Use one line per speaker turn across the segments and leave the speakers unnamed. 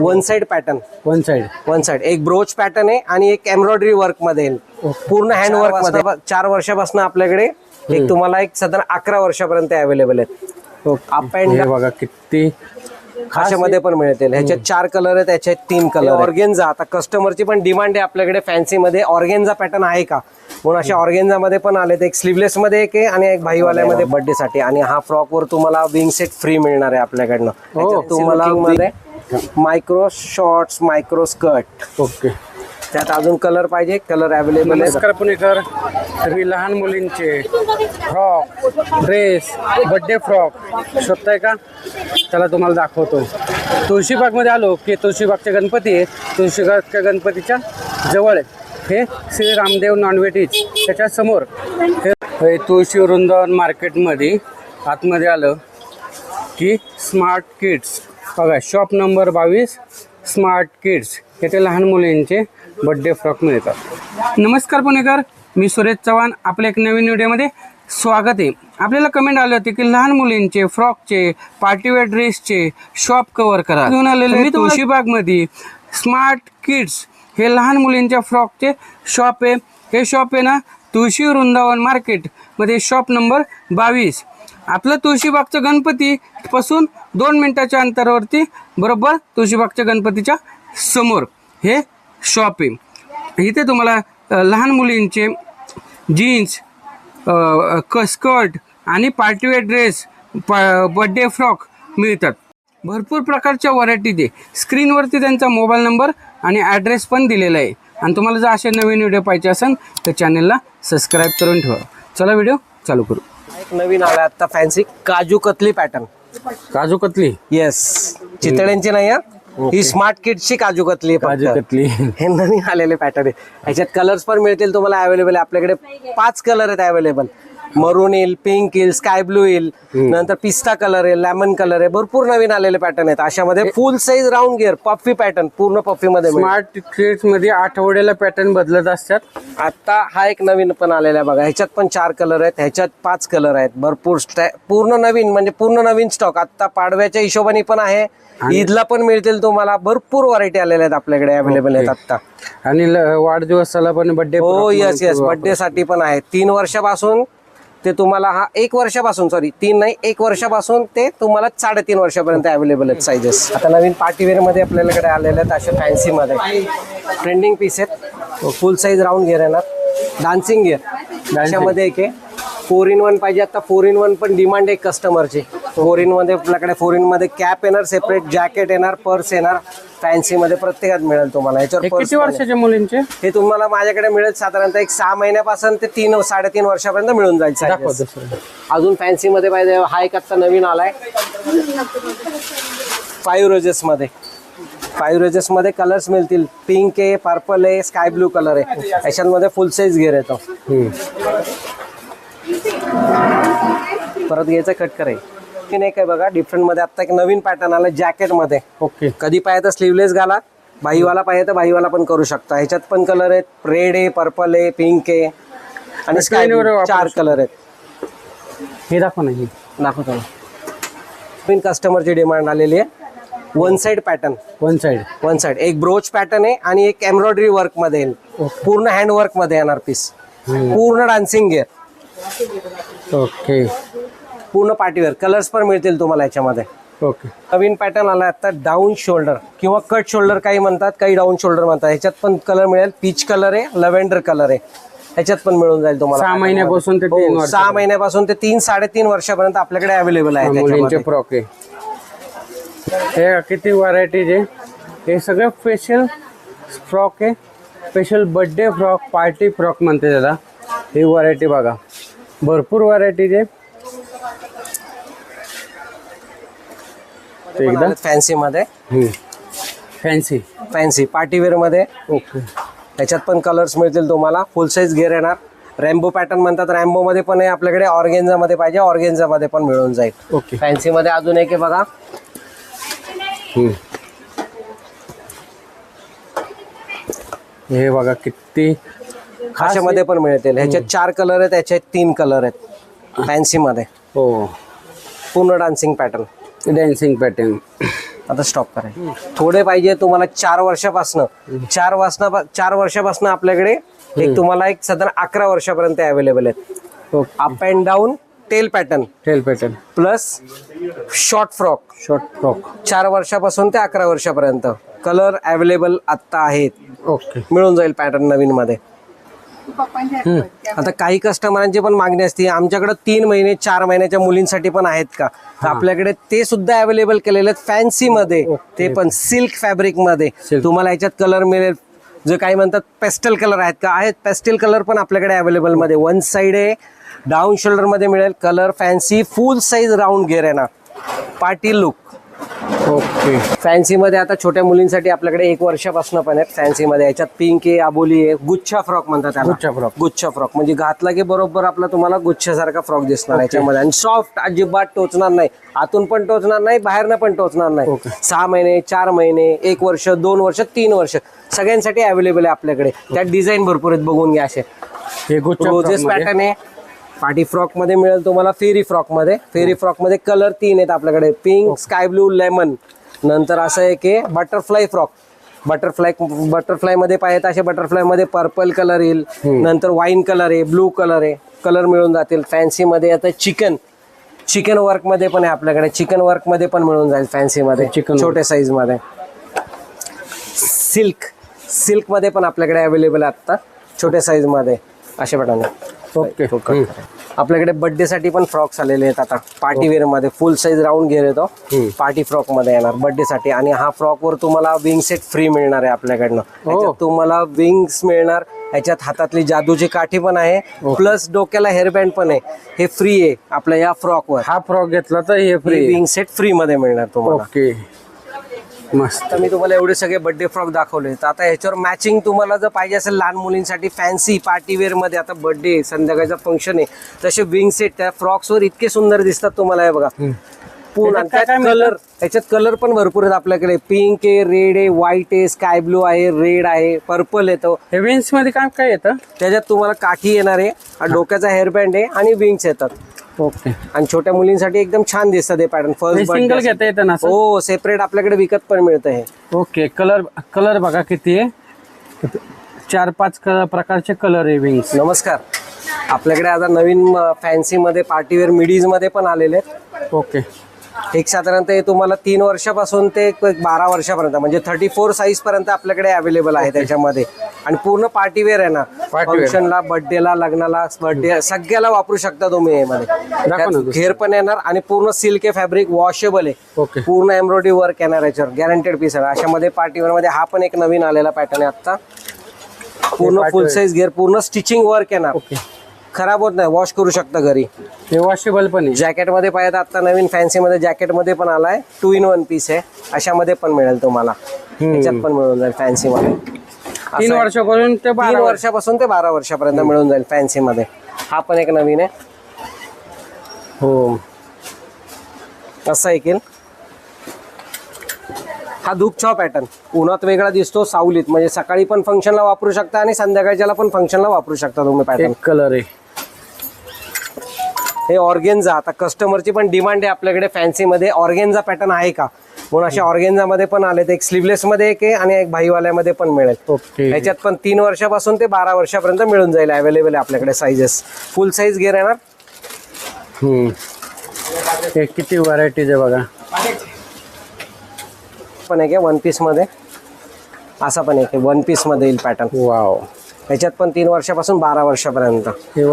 One side pattern,
one side
एक broach pattern आहे आणि एक एम्ब्रॉयडरी वर्क मध्ये येईल. पूर्ण हँड वर्क मध्ये 4 वर्षापासून आपल्याकडे एक तुम्हाला एक साधारण 11 वर्षापर्यंत अवेलेबल आहेत. अप अँड
बघा किती
मध्ये पण मिळतील. ह्याच्यात 4 कलर आहेत, त्याच्यात 3 कलर. ऑर्गेन्झा, आता कस्टमरची पण डिमांड आहे आपल्याकडे फॅन्सी मध्ये ऑर्गेन्झा पॅटर्न आहे का म्हणून अशा ऑर्गेन्झा मध्ये पण आले. एक स्लीवलेस मध्ये एक आहे आणि एक भाईवाल्यामध्ये बर्थडे साठी. आणि हा फ्रॉक वर तुम्हाला विंग सेट फ्री मिळणार आहे आपल्याकडनं. तुम्हाला मध्ये micro shorts, micro skirt.
Okay.
त्यात अजून कलर पाहिजे, कलर अवेलेबल आहे.
नमस्कार पुणेकर. तरी लहान मुलींचे फ्रॉक, ड्रेस, बर्थडे फ्रॉक शोधताय का? त्याला तुम्हाला दाखवतो. तुळशीबागमध्ये आलो की तुळशीबागचे गणपती आहे. तुळशीबागच्या गणपतीच्या जवळ आहे हे श्री रामदेव नॉनव्हेज. त्याच्या समोर हे तुळशी वृंदावन मार्केटमध्ये आतमध्ये आलं की स्मार्ट किड्स बघा, शॉप नंबर 22 स्मार्ट किड्स. येथे लहान मुलींचे बर्थडे फ्रॉक मिळतात. नमस्कार पुणेकर, मी सुरेश चव्हाण. आपल्या एक नवीन व्हिडिओमध्ये स्वागत आहे. आपल्याला कमेंट आले होते की लहान मुलींचे फ्रॉकचे, पार्टीवेअर ड्रेसचे शॉप कव्हर करा. घेऊन आलेले मी तुळशीबागमध्ये स्मार्ट किड्स हे लहान मुलींच्या फ्रॉकचे शॉप आहे. हे शॉप आहे ना तुळशी वृंदावन मार्केटमध्ये शॉप नंबर 22. आपलं तुळशीबागचं गणपती पासून 2 मिनिटाच्या अंतरावरती बरोबर तुळशीबागच्या गणपतीच्या समोर हे शॉप आहे. इथे तुम्हाला लहान मुलींचे जीन्स, स्कर्ट आणि पार्टीवेअर ड्रेस, बर्थडे फ्रॉक मिळतात. भरपूर प्रकारच्या व्हरायटीज आहे. स्क्रीनवरती त्यांचा मोबाईल नंबर आणि ॲड्रेस पण दिलेला आहे. आणि तुम्हाला जर असे नवीन व्हिडिओ पाहिजे असेल तर चॅनलला सबस्क्राईब करून ठेवा. चला व्हिडिओ चालू करू.
एक नवीन आला आता fancy kaju katli pattern.
Kaju katli,
yes, चितळ्यांची नाही आहे ही, स्मार्ट किड्सची काजू कतली.
काजू कतली
हे नवीन आलेले पॅटर्न आहे. ह्याच्यात कलर्स पण मिळतील तुम्हाला अवेलेबल आहे. आपल्याकडे 5 कलर आहेत अवेलेबल. मरून येईल, पिंक येईल, स्काय ब्लू येईल, नंतर पिस्ता कलर आहे, लेमन कलर आहे. भरपूर नवीन आलेले पॅटर्न आहेत. अशामध्ये फुल size round gear puffy pattern, पूर्ण पफी मध्ये.
स्मार्ट किड्स मध्ये आठवड्याला पॅटर्न बदलत असतात.
आता हा एक नवीन पण आलेला आहे बघा. ह्याच्यात पण 4 कलर आहेत, ह्याच्यात 5 कलर आहेत. भरपूर पूर्ण नवीन, म्हणजे पूर्ण नवीन स्टॉक. आता पाडव्याच्या हिशोबाने पण आहे, ईदला पण मिळतील तुम्हाला. भरपूर व्हरायटी आलेल्या आहेत आपल्याकडे अवेलेबल आहेत आता.
आणि वाढदिवसाला पण बर्थडे.
हो, येस येस, बर्थडे साठी पण आहे. 3 वर्षापासून ते तुम्हाला, हा 1 वर्षापासून, सॉरी 3 नाही, 1 वर्षापासून ते तुम्हाला 3.5 वर्षापर्यंत अवेलेबल आहेत साईजेस. आता नवीन पार्टीवेअर मध्ये आपल्याकडे आलेले आहेत असे फॅन्सी मध्ये ट्रेंडिंग पीस आहेत. फुल साईज राऊंड गिअर येणार, डान्सिंग गिअर. त्याच्यामध्ये एक आहे 4 in 1 पाहिजे. आता 4 in 1 पण डिमांड आहे कस्टमरची. 4 in मध्ये आपल्याकडे 4 in मध्ये कॅप येणार, सेपरेट जॅकेट येणार, पर्स येणार. फॅन्सी मध्ये प्रत्येकात मिळेल तुम्हाला. याच्यावर
किती वर्षाच्या मुलींचे
हे तुम्हाला माझ्याकडे मिळेल साधारणतः एक 6 महिन्यापासून ते 3-3.5 वर्षापर्यंत मिळून जाईल. अजून फॅन्सी मध्ये पाहिजे, हा एक आता नवीन आलाय 5 रोजेस मध्ये. 5 रोजेस मध्ये कलर्स मिळतील. पिंक आहे, पर्पल आहे, स्काय ब्लू कलर आहे. याच्यामध्ये फुल साईज घेर येतो. परत घ्यायचं कट करायचं नाही काय बघा. डिफरंट मध्ये आता एक नवीन पॅटर्न आला जॅकेट मध्ये.
ओके.
कधी पाहिजे तर स्लीवलेस घाला, भाईवाला पाहिजे तर भाईवाला पण करू शकता. ह्याच्यात पण कलर आहेत, रेड आहे, पर्पल आहे, पिंक आहे आणि स्काय ब्लू. 4 कलर आहेत.
हे दाखव ना,
दाखवतो ना. नवीन कस्टमरची डिमांड आलेली आहे one side pattern. One side एक ब्रोच पॅटर्न आहे आणि एक एम्ब्रॉयडरी वर्क मध्ये येईल. पूर्ण हँड वर्क मध्ये येणार पीस. पूर्ण डान्सिंग गिअर.
ओके.
पूर्ण पार्टीवेअर. कलर्स पण मिळतील तुम्हाला याच्यामध्ये.
ओके.
नवीन पॅटर्न आला आता डाऊन शोल्डर किंवा कट शोल्डर काही म्हणतात, काही डाऊन शोल्डर म्हणतात. ह्याच्यात पण कलर मिळेल. पीच कलर आहे, लव्हेंडर कलर आहे. ह्याच्यात पण मिळून जाईल तुम्हाला.
6 महिन्यापासून ते 3 वर्ष.
6 महिन्यापासून ते 3-3.5 वर्षापर्यंत आपल्याकडे अवेलेबल आहे
मुलींचे फ्रॉक आहे. हे किती व्हरायटीज आहे. हे सगळं स्पेशल फ्रॉक आहे. Special birthday frock, party frock म्हणते त्याला. ही व्हरायटी बघा, भरपूर व्हरायटीज आहे.
एकदम फॅन्सी मध्ये. फॅन्सी पार्टीवेअर मध्ये.
ओके.
त्याच्यात पण कलर्स मिळतील तुम्हाला. फुल साईज घेर येणार. रॅम्बो पॅटर्न म्हणतात, रॅम्बो मध्ये पण आहे आपल्याकडे. ऑर्गेन्झा मध्ये पाहिजे, ऑर्गेन्झा मध्ये पण मिळून जाईल.
ओके.
फॅन्सी मध्ये अजून एक आहे बघा.
हे बघा किती
खाशामध्ये पण मिळतील. ह्याच्यात 4 कलर आहेत, त्याच्यात 3 कलर आहेत फॅन्सी मध्ये.
हो,
पूर्ण डान्सिंग पॅटर्न.
Dancing pattern.
आता स्टॉप करायचं. थोडे पाहिजे तुम्हाला 4 वर्षापासनं 4 वर्षापासनं आपल्याकडे एक तुम्हाला एक साधारण 11 वर्षापर्यंत अवेलेबल आहेत. Up and down tail pattern plus short frock 4 वर्षापासून ते 11 वर्षापर्यंत कलर अवेलेबल आत्ता आहेत.
ओके.
मिळून जाईल पॅटर्न नवीन मध्ये. आता काही कस्टमरांची पण मागणी असते आमच्याकडे 3 महिने 4 महिन्याच्या मुलींसाठी पण आहेत का, तर आपल्याकडे ते सुद्धा अवेलेबल केलेले आहेत फॅन्सी मध्ये. ते पण सिल्क फॅब्रिक मध्ये तुम्हाला याच्यात कलर मिळेल. जे काही म्हणतात पेस्टल कलर आहेत का, आहेत पेस्टल कलर पण आपल्याकडे अवेलेबल मध्ये. वन साइड आहे, डाऊन शोल्डर मध्ये मिळेल कलर. फॅन्सी फुल साईज राऊंड घेर आहे ना, पार्टी लुक.
ओके.
फॅन्सी मध्ये आता छोट्या मुलींसाठी आपल्याकडे 1 वर्षापासून पण आहेत फॅन्सी मध्ये. याच्यात पिंक आहे, आबोली आहे, गुच्छा फ्रॉक म्हणतात त्याला. गुच्छा फ्रॉक म्हणजे घातला की बरोबर आपला तुम्हाला गुच्छासारखा फ्रॉक दिसणार याच्यामध्ये. आणि सॉफ्ट, अजिबात टोचणार नाही, आतून पण टोचणार नाही, बाहेरनं पण टोचणार नाही. 6 महिने 4 महिने 1 वर्ष 2 वर्ष 3 वर्ष सगळ्यांसाठी अवेलेबल आहे आपल्याकडे. त्यात डिझाईन भरपूर आहेत, बघून घ्या. असे रोजेस पॅटर्न आहे, पार्टी फ्रॉक मध्ये मिळेल तुम्हाला. फेरी फ्रॉक मध्ये कलर 3 आहेत आपल्याकडे, पिंक, स्काय ब्लू, लेमन. नंतर असं आहे की बटरफ्लाय फ्रॉक. बटरफ्लाय मध्ये पाहिजे असे बटरफ्लाय मध्ये पर्पल कलर येईल. नंतर वाईन कलर आहे, ब्लू कलर आहे, कलर मिळून जातील. फॅन्सी मध्ये आता चिकन वर्क मध्ये पण आहे आपल्याकडे. चिकन वर्क मध्ये पण मिळून जाईल फॅन्सी मध्ये, छोट्या साईज मध्ये. सिल्क मध्ये पण आपल्याकडे अवेलेबल आहे आता छोट्या साईज मध्ये अशा प्रकारे.
ओके.
आपल्याकडे बर्थडे साठी पण फ्रॉक्स आलेले आहेत आता पार्टी वेअर मध्ये. फुल साईज राऊंड घेर येतो, पार्टी फ्रॉक मध्ये येणार बर्थडे साठी. आणि हा फ्रॉक वर तुम्हाला विंग सेट फ्री मिळणार आहे आपल्याकडनं. याच्यात तुम्हाला विंग्स मिळणार, याच्यात हातातली जादूची काठी पण आहे, प्लस डोक्याला हेअरबँड पण आहे. हे फ्री आहे आपल्या या फ्रॉक वर.
हा फ्रॉक घेतला तर हे फ्री
विंग सेट फ्री मध्ये मिळणार तुम्हाला.
ओके. मस्त.
मी तुम्हाला एवढे सगळे बर्थडे फ्रॉक दाखवले. तर आता ह्याच्यावर मॅचिंग तुम्हाला जर पाहिजे असेल लहान मुलींसाठी फॅन्सी पार्टी वेअर मध्ये, आता बर्थडे संध्याकाळचा फंक्शन आहे, तसे विंग सेट त्या फ्रॉक्स वर इतके सुंदर दिसतात तुम्हाला. हे बघा पूर्ण कलर, त्याच्यात कलर पण भरपूर आहेत आपल्याकडे. पिंक आहे, रेड आहे, व्हाईट आहे, स्काय ब्लू आहे, रेड आहे, पर्पल येतो.
हे विंग्स मध्ये काय काय येतं?
त्याच्यात तुम्हाला काठी येणार आहे, डोक्याचा हेअरबँड आहे आणि विंग्स येतात.
ओके.
आणि छोट्या मुलींसाठी एकदम छान दिसतात हे पॅटर्न. फर्स्ट
सिंगल घेता येतं ना?
हो, सेपरेट आपल्याकडे विकत पण मिळतं हे.
ओके. कलर बघा किती आहे, 4-5 प्रकारचे कलर आहे विंग्स.
नमस्कार. आपल्याकडे आता नवीन फॅन्सी मध्ये पार्टीवेअर मिडीज मध्ये पण आलेले आहेत.
ओके.
एक साधारणतः हे तुम्हाला 3 वर्षापासून ते 12 वर्षापर्यंत म्हणजे 34 साईज पर्यंत आपल्याकडे अवेलेबल आहे त्याच्यामध्ये. आणि पूर्ण पार्टीवेअर आहे ना, फंक्शनला, बर्थडेला, लग्नाला, बर्थडे सगळ्याला वापरू शकता तुम्ही. यामध्ये घेर पण येणार आणि पूर्ण सिल्क आहे, फॅब्रिक वॉशेबल आहे.
ओके.
पूर्ण एम्ब्रॉयडरी वर्क येणार याच्यावर, गॅरंटेड पीस आहे. अशामध्ये पार्टीवेअर मध्ये हा पण एक नवीन आलेला पॅटर्न आहे आता. पूर्ण फुल साईज घेर, पूर्ण स्टिचिंग वर्क येणार. खराब होत नाही, वॉश करू शकता घरी.
हे वॉशेबल पण आहे.
जॅकेट मध्ये पाहिजे आता नवीन फॅन्सी मध्ये जॅकेट मध्ये पण आलाय. 2 in 1 पीस आहे, अशामध्ये पण मिळेल तुम्हाला. त्याच्यात पण मिळून जाईल फॅन्सी मध्ये.
3 वर्षापासून ते
12 वर्षापासून ते 12 वर्षापर्यंत मिळून जाईल फॅन्सी मध्ये. हा पण एक नवीन आहे. हो, असं ऐकेल. हा धूपछाव पॅटर्न उन्हात वेगळा दिसतो, सावलीत म्हणजे सकाळी पण फंक्शनला वापरू शकता आणि संध्याकाळच्याला पण फंक्शनला वापरू शकता तुम्ही पॅटर्न.
कलर आहे
हे ऑर्गेन्झा. आता कस्टमरची पण डिमांड आहे आपल्याकडे फॅन्सी मध्ये ऑर्गेन्झा पॅटर्न आहे का म्हणून. अशा ऑर्गेन्झा मध्ये पण आलेत. एक स्लीवलेस मध्ये एक आहे आणि एक भाईवाल्यामध्ये पण मिळेल.
ओके.
ह्याच्यात पण 3 वर्षापासून ते 12 वर्षापर्यंत मिळून जाईल. अवेलेबल आहे आपल्याकडे साईजेस. फुल साईज घेर येणार.
हे किती व्हरायटीज आहे बघा.
पण एक आहे 1 पीस मध्ये, असा पण एक 1 पीस मध्ये येईल पॅटर्न.
वाव.
याच्यात पण 3 वर्षापासून 12 वर्षापर्यंत.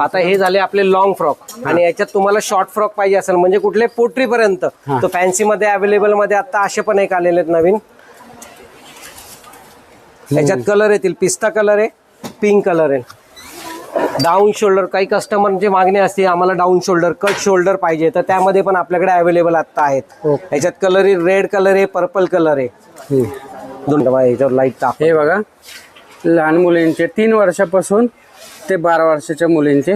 आता हे झाले आपले लॉंग फ्रॉक. आणि याच्यात तुम्हाला शॉर्ट फ्रॉक पाहिजे असेल म्हणजे कुठले पोट्री पर्यंत, तो फॅन्सी मध्ये अवेलेबल मध्ये आता असे पण एक आलेले आहेत नवीन. याच्यात कलर येतील, पिस्ता कलर आहे, पिंक कलर आहे. डाऊन शोल्डर, काही कस्टमरची मागणी असते आम्हाला डाऊन शोल्डर, कट शोल्डर पाहिजे, तर त्यामध्ये पण आपल्याकडे अवेलेबल आता आहेत. याच्यात कलर आहे, रेड कलर आहे, पर्पल कलर आहे. याच्यावर लाईट टाक.
हे बघा लहान मुलींचे 3 वर्षापासून ते 12 वर्षाच्या मुलींचे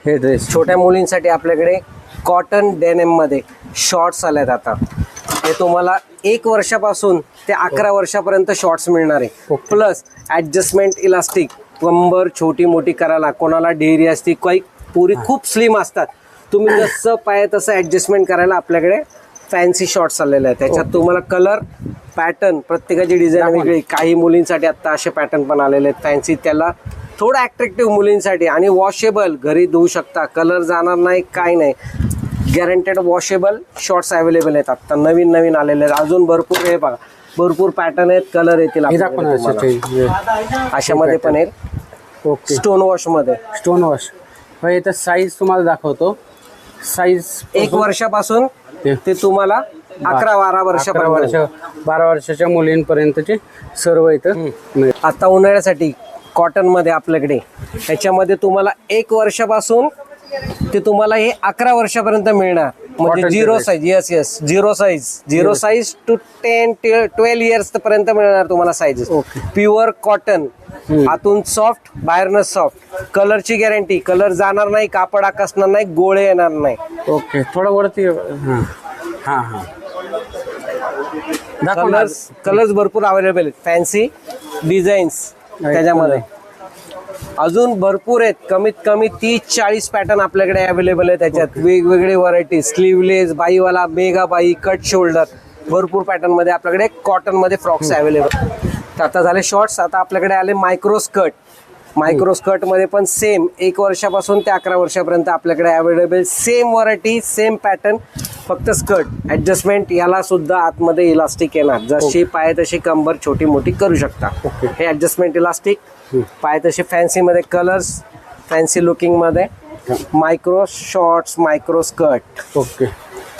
हे ड्रेस.
छोट्या मुलींसाठी आपल्याकडे कॉटन डेनिम मध्ये शॉर्ट्स आलेत आता. हे तुम्हाला 1 वर्षापासून ते 11 वर्षापर्यंत शॉर्ट्स मिळणार आहे. प्लस ऍडजस्टमेंट इलास्टिक, कंबर छोटी मोठी करायला, कोणाला ढेरी असते, काही पुरी खूप स्लिम असतात, तुम्ही जसं पाहिजे तसं ऍडजस्टमेंट करायला आपल्याकडे फॅन्सी शॉर्ट्स आलेले आहेत. त्याच्यात तुम्हाला कलर पॅटर्न प्रत्येकाची डिझाईन वेगळी. काही मुलींसाठी आता असे पॅटर्न पण आलेले आहेत फॅन्सी, त्याला थोडं अट्रॅक्टिव्ह मुलींसाठी. आणि वॉशेबल, घरी धुवू शकता, कलर जाणार नाही, काय नाही. गॅरंटेड वॉशेबल शॉर्ट्स अवेलेबल आहेत आता नवीन आलेले आहेत. अजून भरपूर हे बघा, भरपूर पॅटर्न आहेत, कलर येतील आपल्याकडे तुम्हाला. अशामध्ये पण आहेत.
ओके,
स्टोन वॉश मध्ये.
Stone wash. इथं साईज तुम्हाला दाखवतो. साईज
1 वर्षापासून ते तुम्हाला 11-12 वर्षापर्यंत.
12 वर्षाच्या मुलींपर्यंतचे सर्व इथं मिळेल.
आता उन्हाळ्यासाठी कॉटन मध्ये आपल्याकडे ह्याच्यामध्ये तुम्हाला 1 वर्षापासून ते तुम्हाला हे 11 वर्षापर्यंत मिळणार. म्हणजे
Cotton
zero
dress.
Size. Yes zero size to 10-12 years पर्यंत मिळणार तुम्हाला साईजेस.
ओके.
प्युअर कॉटन, आतून सॉफ्ट, बाहेरनं सॉफ्ट. कलरची गॅरंटी, कलर जाणार नाही, कापड आकसणार नाही, गोळे येणार नाही.
ओके, थोडं वरती. हां हां हां, दाखव.
कलर्स भरपूर अवेलेबल आहेत. फॅन्सी डिझाईन्स त्याच्यामध्ये अजून भरपूर आहेत. कमीत कमी 30-40 पॅटर्न आपल्याकडे अवेलेबल आहे. त्याच्यात वेगवेगळे व्हरायटी, स्लीवलेस, बाईवाला, मेगा बाई, कट शोल्डर, भरपूर पॅटर्न मध्ये आपल्याकडे कॉटन मध्ये फ्रॉक्स अवेलेबल. तर आता झाले शॉर्ट्स. आता आपल्याकडे आले मायक्रो स्कर्ट. मायक्रो स्कर्ट मध्ये पण सेम 1 वर्षापासून ते 11 वर्षापर्यंत आपल्याकडे available. Same variety, same pattern, फक्त स्कर्ट ऍडजस्टमेंट. याला सुद्धा आतमध्ये इलास्टिक येणार. जशी पाय तशी कंबर छोटी मोठी करू शकता. हे ऍडजस्टमेंट इलास्टिक. पाय तसे फॅन्सी मध्ये कलर्स, फॅन्सी लुकिंग मध्ये micro shorts, micro skirt.
Okay,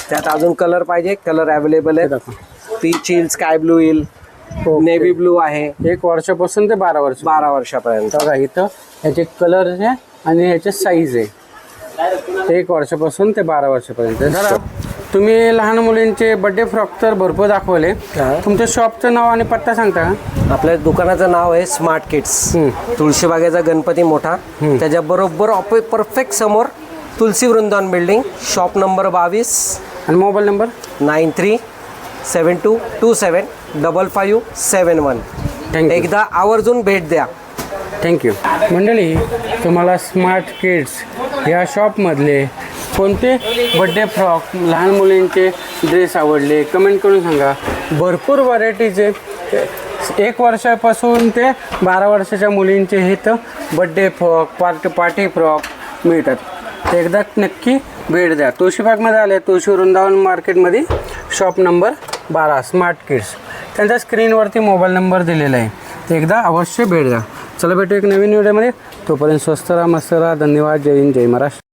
त्यात अजून कलर पाहिजे, कलर अवेलेबल आहे. पीच येईल, स्काय ब्लू येईल, नेव्ही ब्लू आहे.
1 वर्षापासून ते 12 वर्ष.
12 वर्षापर्यंत.
बघा इथं ह्याचे कलर आहे आणि ह्याचे साईज आहे. 1 वर्षापासून ते 12 वर्षापर्यंत. जरा तुम्ही लहान मुलींचे बर्थडे फ्रॉक तर भरपूर दाखवले. तुमच्या शॉपचं नाव आणि पत्ता सांगता का?
आपल्या दुकानाचं नाव आहे स्मार्ट किड्स. तुळशीबागेचा गणपती मोठा, त्याच्या बरोबर परफेक्ट समोर तुलसी वृंदावन बिल्डिंग, शॉप नंबर 22
आणि मोबाईल नंबर
9372275571.
थँक्यू.
एकदा आवर्जून भेट द्या.
थँक्यू. मंडळी, तुम्हाला स्मार्ट किड्स या शॉपमधले कोणते बड्डे फ्रॉक, लहान मुलींचे ड्रेस आवडले कमेंट करून सांगा. भरपूर व्हरायटीचे 1 वर्षापासून ते 12 वर्षाच्या मुलींचे हे तर बड्डे फ्रॉक, पार्टी फ्रॉक मिळतात. एकदा नक्की भेट द्या. तुळशीबागमध्ये आले, तुळशी वृंदावन मार्केटमध्ये शॉप नंबर 12 स्मार्ट किड्स. त्यांच्या स्क्रीनवरती मोबाईल नंबर दिलेला आहे. एकदा अवश्य भेट द्या. चला भेटू एक नवीन व्हिडिओमध्ये. तोपर्यंत स्वस्त राहा, मस्त राहा. धन्यवाद. जय हिंद, जय महाराष्ट्र.